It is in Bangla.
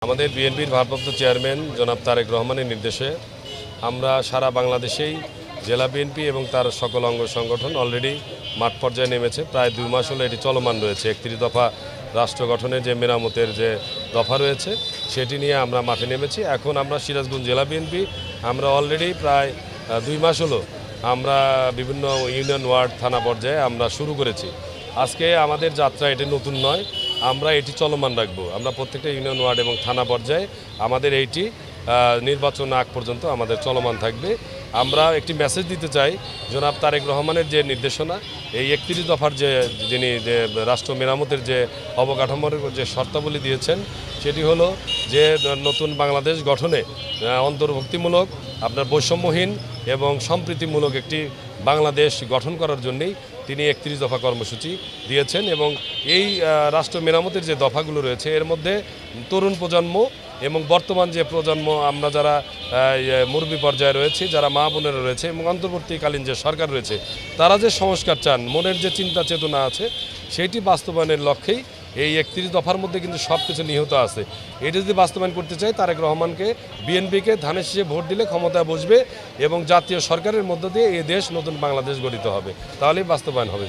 আমাদের বিএনপির ভারপ্রাপ্ত চেয়ারম্যান জনাব তারেক রহমানের নির্দেশে আমরা সারা বাংলাদেশেই জেলা বিএনপি এবং তার সকল অঙ্গ সংগঠন অলরেডি মাঠ পর্যায়ে নেমেছে। প্রায় 2 মাস হলো এটি চলমান রয়েছে। 31 দফা রাষ্ট্র গঠনের যে মেরামতের যে দফা রয়েছে সেটি নিয়ে আমরা মাঠে নেমেছি। এখন আমরা সিরাজগঞ্জ জেলা বিএনপি আমরা অলরেডি প্রায় 2 মাস হলো আমরা বিভিন্ন ইউনিয়ন ওয়ার্ড থানা পর্যায়ে আমরা শুরু করেছি। আজকে আমাদের যাত্রা এটি নতুন নয়, আমরা এটি চলমান রাখবো। আমরা প্রত্যেকটা ইউনিয়ন ওয়ার্ড এবং থানা পর্যায়ে আমাদের এইটি নির্বাচন আগ পর্যন্ত আমাদের চলমান থাকবে। আমরা একটি মেসেজ দিতে চাই, জনাব তারেক রহমানের যে নির্দেশনা, এই 31 দফার যে যিনি যে রাষ্ট্র মেরামতের যে অবকাঠামোর যে শর্তাবলী দিয়েছেন সেটি হলো যে নতুন বাংলাদেশ গঠনে অন্তর্ভুক্তিমূলক আপনার বৈষম্যহীন এবং সম্প্রীতিমূলক একটি বাংলাদেশ গঠন করার জন্যেই তিনি 31 দফা কর্মসূচি দিয়েছেন। এবং এই রাষ্ট্র মেরামতের যে দফাগুলো রয়েছে এর মধ্যে তরুণ প্রজন্ম এবং বর্তমান যে প্রজন্ম আমরা যারা মুরব্বী পর্যায়ে রয়েছে, যারা মা বোনেরা রয়েছে এবং অন্তর্বর্তীকালীন যে সরকার রয়েছে, তারা যে সংস্কার চান, মনের যে চিন্তা চেতনা আছে সেইটি বাস্তবায়নের লক্ষ্যেই এই 31 দফার মধ্যে কিন্তু সব কিছু নিহিত আছে। এটা যদি বাস্তবায়ন করতে চাই, তারেক রহমানকে বিএনপিকে ধানের শীষে ভোট দিলে ক্ষমতায় বসবে এবং জাতীয় সরকারের মধ্য দিয়ে এই দেশ নতুন বাংলাদেশ গঠিত হবে, তাহলেই বাস্তবায়ন হবে।